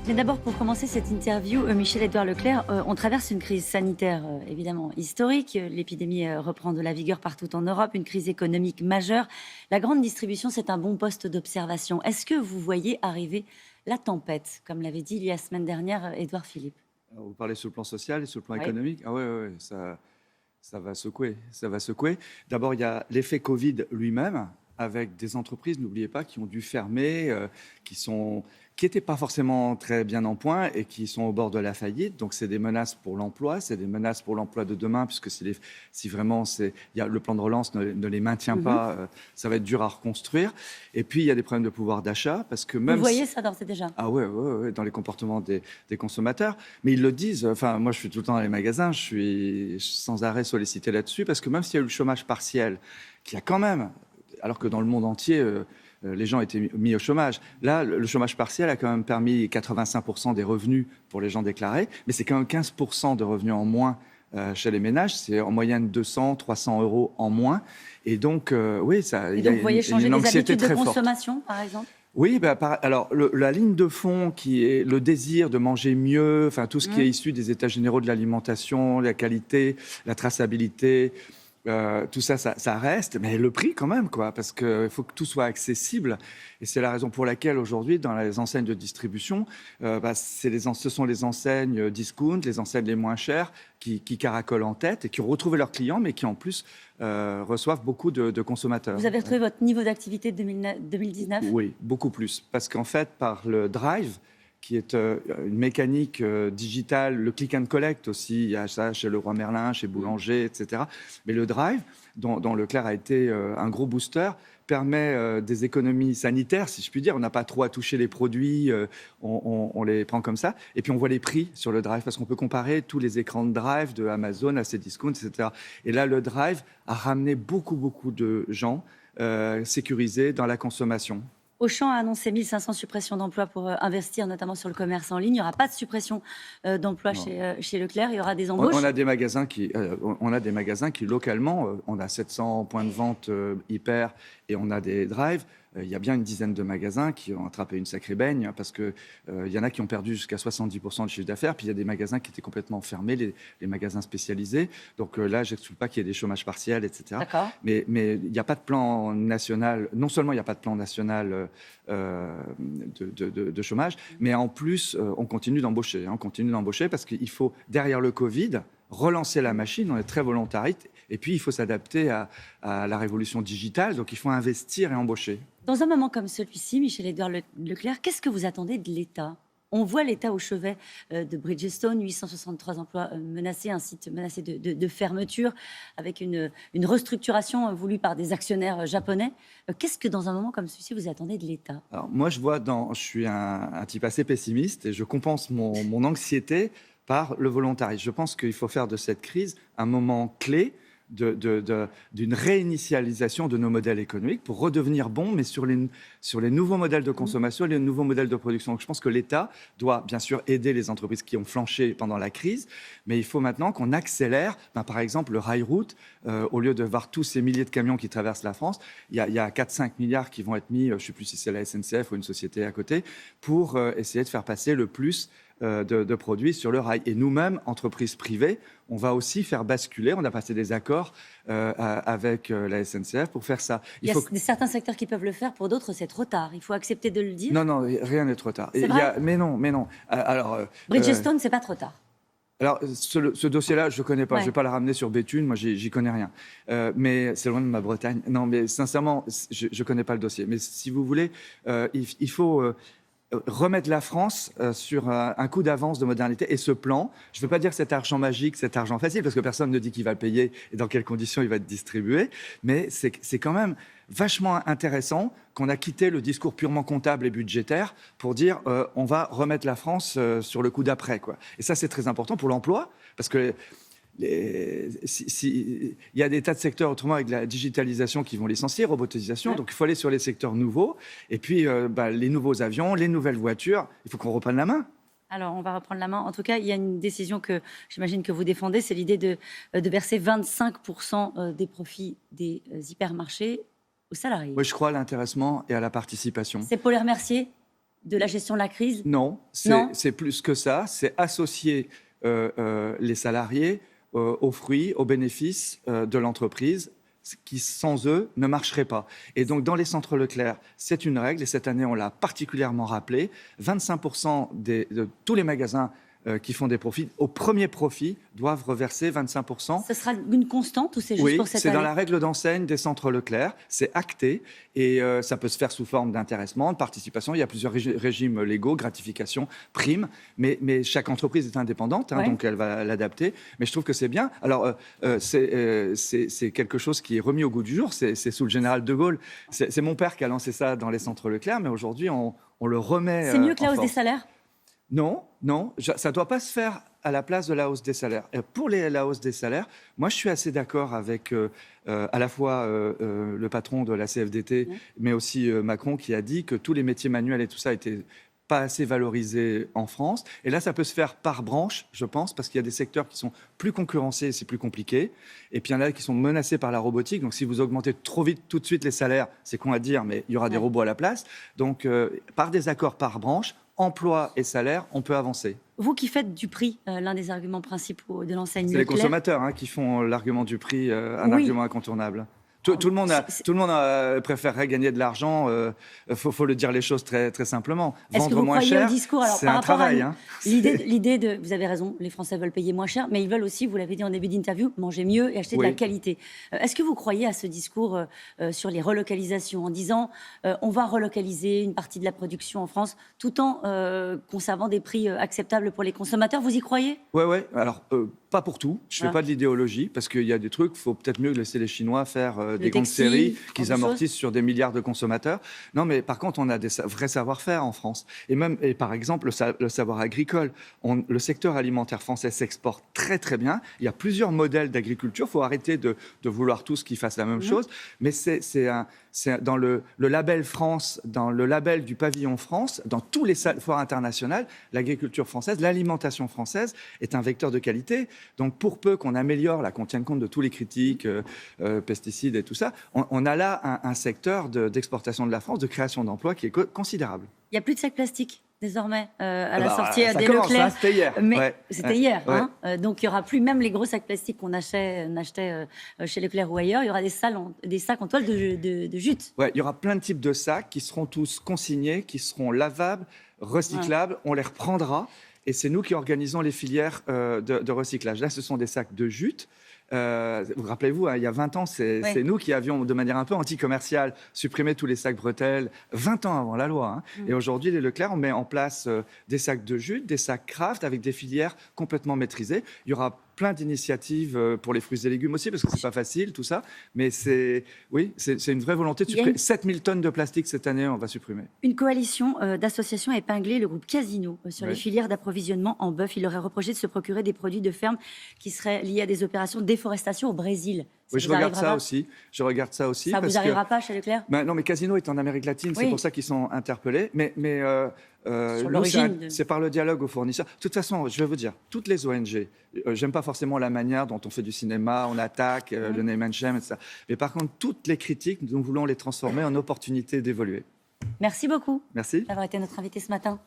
Mais d'abord, pour commencer cette interview, Michel-Édouard Leclerc, on traverse une crise sanitaire évidemment historique. L'épidémie reprend de la vigueur partout en Europe, une crise économique majeure. La grande distribution, c'est un bon poste d'observation. Est-ce que vous voyez arriver la tempête, comme l'avait dit la semaine dernière Édouard Philippe? Alors, vous parlez sur le plan social et sur le plan Oui. économique. Ah ouais, ça va secouer. Ça va secouer. D'abord, il y a l'effet Covid lui-même, avec des entreprises, n'oubliez pas, qui ont dû fermer, qui n'étaient pas forcément très bien en point et qui sont au bord de la faillite. Donc, c'est des menaces pour l'emploi, c'est des menaces pour l'emploi de demain, puisque si vraiment le plan de relance ne les maintient pas, ça va être dur à reconstruire. Et puis, il y a des problèmes de pouvoir d'achat, parce que même Vous voyez ça d'ores et déjà? Ah ouais, dans les comportements des consommateurs. Mais ils le disent, enfin, moi je suis tout le temps dans les magasins, je suis sans arrêt sollicité là-dessus, parce que même s'il y a eu le chômage partiel, qui a quand même, alors que dans le monde entier, les gens étaient mis au chômage. Là, le chômage partiel a quand même permis 85% des revenus pour les gens déclarés, mais c'est quand même 15% de revenus en moins chez les ménages. C'est en moyenne 200, 300 euros en moins. Et donc, oui, Et donc, vous voyez changer une des anxiété habitudes de très forte. consommation, par exemple? Oui, alors la ligne de fond qui est le désir de manger mieux, enfin tout ce qui est issu des états généraux de l'alimentation, la qualité, la traçabilité, tout ça, ça reste, mais le prix quand même, quoi, parce qu'il faut que tout soit accessible. Et c'est la raison pour laquelle aujourd'hui, dans les enseignes de distribution, ce sont les enseignes discount, les enseignes les moins chères, qui caracolent en tête et qui ont retrouvé leurs clients, mais qui en plus reçoivent beaucoup de consommateurs. Vous avez retrouvé votre niveau d'activité de 2019? Oui, beaucoup plus. Parce qu'en fait, par le drive, qui est une mécanique digitale, le click and collect aussi, il y a ça chez Leroy Merlin, chez Boulanger, etc. Mais le drive, dont Leclerc a été un gros booster, permet des économies sanitaires, si je puis dire. On n'a pas trop à toucher les produits, on les prend comme ça. Et puis on voit les prix sur le drive, parce qu'on peut comparer tous les écrans de drive de Amazon à Cdiscount, etc. Et là, le drive a ramené beaucoup de gens sécurisés dans la consommation. Auchan a annoncé 1500 suppressions d'emplois pour investir notamment sur le commerce en ligne. Il n'y aura pas de suppression d'emplois chez Leclerc. Il y aura des embauches. On a des magasins qui localement, on a 700 points de vente hyper et on a des drives. Il y a bien une dizaine de magasins qui ont attrapé une sacrée baigne, parce qu'il y en a qui ont perdu jusqu'à 70% de chiffre d'affaires. Puis il y a des magasins qui étaient complètement fermés, les magasins spécialisés. Donc là, je n'exclus pas qu'il y ait des chômages partiels, etc. D'accord. Mais il n'y a pas de plan national. Non seulement il n'y a pas de plan national de chômage, mais en plus, on continue d'embaucher. On continue d'embaucher parce qu'il faut, derrière le Covid, relancer la machine. On est très volontariste. Et puis, il faut s'adapter à la révolution digitale. Donc, il faut investir et embaucher. Dans un moment comme celui-ci, Michel-Édouard Leclerc, qu'est-ce que vous attendez de l'État? On voit l'État au chevet de Bridgestone, 863 emplois menacés, un site menacé de fermeture, avec une restructuration voulue par des actionnaires japonais. Qu'est-ce que, dans un moment comme celui-ci, vous attendez de l'État? Alors, moi, je suis un type assez pessimiste et je compense mon anxiété par le volontarisme. Je pense qu'il faut faire de cette crise un moment clé d'une réinitialisation de nos modèles économiques pour redevenir bons, mais sur les nouveaux modèles de consommation et les nouveaux modèles de production. Donc, je pense que l'État doit bien sûr aider les entreprises qui ont flanché pendant la crise, mais il faut maintenant qu'on accélère, par exemple, le rail route. Au lieu de voir tous ces milliers de camions qui traversent la France, il y a 4-5 milliards qui vont être mis, je ne sais plus si c'est la SNCF ou une société à côté, pour essayer de faire passer le plus de produits sur le rail. Et nous-mêmes, entreprises privées, on va aussi faire basculer, on a passé des accords avec la SNCF pour faire ça. Il y a certains secteurs qui peuvent le faire, pour d'autres c'est trop tard. Il faut accepter de le dire. Non, rien n'est trop tard. C'est vrai. Mais non. Alors, Bridgestone, c'est pas trop tard. Alors, ce dossier-là, je ne connais pas. Ouais. Je ne vais pas le ramener sur Béthune. Moi, j'y connais rien. Mais c'est loin de ma Bretagne. Non, mais sincèrement, je ne connais pas le dossier. Mais si vous voulez, il faut remettre la France sur un coup d'avance de modernité. Et ce plan, je ne veux pas dire cet argent magique, cet argent facile, parce que personne ne dit qui va le payer et dans quelles conditions il va être distribué. Mais c'est quand même vachement intéressant qu'on a quitté le discours purement comptable et budgétaire pour dire on va remettre la France sur le coup d'après, quoi. Et ça, c'est très important pour l'emploi, parce que il y a des tas de secteurs autrement avec la digitalisation qui vont licencier, robotisation, donc il faut aller sur les secteurs nouveaux, et puis les nouveaux avions, les nouvelles voitures, il faut qu'on reprenne la main. Alors, on va reprendre la main. En tout cas, il y a une décision que j'imagine que vous défendez, c'est l'idée de verser 25% des profits des hypermarchés aux salariés. Oui, je crois à l'intéressement et à la participation. C'est pour les remercier? de la gestion de la crise? Non, Non. c'est plus que ça. C'est associer les salariés aux fruits, aux bénéfices de l'entreprise qui, sans eux, ne marcherait pas. Et donc, dans les centres Leclerc, c'est une règle, et cette année, on l'a particulièrement rappelé, 25% de tous les magasins qui font des profits, au premier profit, doivent reverser 25%. Ce sera une constante ou c'est juste pour cette année? Oui, c'est dans la règle d'enseigne des centres Leclerc, c'est acté, et ça peut se faire sous forme d'intéressement, de participation. Il y a plusieurs régimes légaux, gratification, primes, mais chaque entreprise est indépendante, Ouais. donc elle va l'adapter. Mais je trouve que c'est bien. Alors, c'est quelque chose qui est remis au goût du jour, c'est sous le général de Gaulle. C'est mon père qui a lancé ça dans les centres Leclerc, mais aujourd'hui, on le remet C'est mieux que la en hausse des force. salaires? Non, ça ne doit pas se faire à la place de la hausse des salaires. Et pour la hausse des salaires, moi je suis assez d'accord avec à la fois le patron de la CFDT, mais aussi Macron qui a dit que tous les métiers manuels et tout ça étaient pas assez valorisés en France. Et là, ça peut se faire par branche, je pense, parce qu'il y a des secteurs qui sont plus concurrencés, c'est plus compliqué. Et puis il y en a qui sont menacés par la robotique. Donc si vous augmentez trop vite, tout de suite les salaires, c'est con à dire, mais il y aura des robots à la place. Donc par des accords par branche, emploi et salaire, on peut avancer. Vous qui faites du prix, l'un des arguments principaux de l'enseigne C'est les Leclerc. consommateurs qui font l'argument du prix, un argument incontournable. Tout le monde préférerait gagner de l'argent. Faut le dire les choses très, très simplement. Est-ce que Vendre vous moins croyez au cher, discours? Alors, c'est par un rapport travail. à l'idée de, vous avez raison, les Français veulent payer moins cher, mais ils veulent aussi, vous l'avez dit en début d'interview, manger mieux et acheter de la qualité. Est-ce que vous croyez à ce discours sur les relocalisations, en disant on va relocaliser une partie de la production en France tout en conservant des prix acceptables pour les consommateurs? Vous y croyez? Oui. Alors, pas pour tout. Je ne fais pas de l'idéologie, parce qu'il y a des trucs, il faut peut-être mieux laisser les Chinois faire des grandes séries qu'ils amortissent sur des milliards de consommateurs. Non, mais par contre, on a des vrais savoir-faire en France. Et par exemple, le savoir agricole. Le secteur alimentaire français s'exporte très, très bien. Il y a plusieurs modèles d'agriculture. Il faut arrêter de vouloir tous qu'ils fassent la même chose. Mais c'est dans le label France, dans le label du pavillon France, dans tous les foires internationales, l'agriculture française, l'alimentation française est un vecteur de qualité. Donc, pour peu qu'on améliore, qu'on tienne compte de tous les critiques, pesticides et tout ça, on a là un secteur d'exportation de la France, de création d'emplois qui est considérable. Il n'y a plus de sacs plastiques désormais à la sortie ça des commence, Leclerc. C'était hier. C'était hier. Donc il n'y aura plus même les gros sacs plastiques qu'on achetait chez Leclerc ou ailleurs. Il y aura des sacs en toile de jute. Il y aura plein de types de sacs qui seront tous consignés, qui seront lavables, recyclables. On les reprendra. Et c'est nous qui organisons les filières de recyclage. Là, ce sont des sacs de jute. Vous rappelez-vous, il y a 20 ans, c'est nous qui avions, de manière un peu anti-commerciale, supprimé tous les sacs bretelles, 20 ans avant la loi. Et aujourd'hui, les Leclerc, on met en place des sacs de jute, des sacs craft, avec des filières complètement maîtrisées. Il y aura plein d'initiatives pour les fruits et légumes aussi, parce que c'est pas facile, tout ça. Mais c'est une vraie volonté de supprimer. 7000 tonnes de plastique cette année, on va supprimer. Une coalition d'associations a épinglé le groupe Casino sur les filières d'approvisionnement en bœuf. Il leur est reproché de se procurer des produits de ferme qui seraient liés à des opérations de déforestation au Brésil. Oui, je regarde ça aussi. Ça ne vous arrivera pas chez Leclerc? Non, mais Casino est en Amérique latine, c'est pour ça qu'ils sont interpellés. Mais c'est par le dialogue aux fournisseurs. De toute façon, je vais vous dire, toutes les ONG, j'aime pas forcément la manière dont on fait du cinéma, on attaque, le name and shame, etc. Mais par contre, toutes les critiques, nous voulons les transformer en opportunités d'évoluer. Merci beaucoup Merci d'avoir été notre invité ce matin.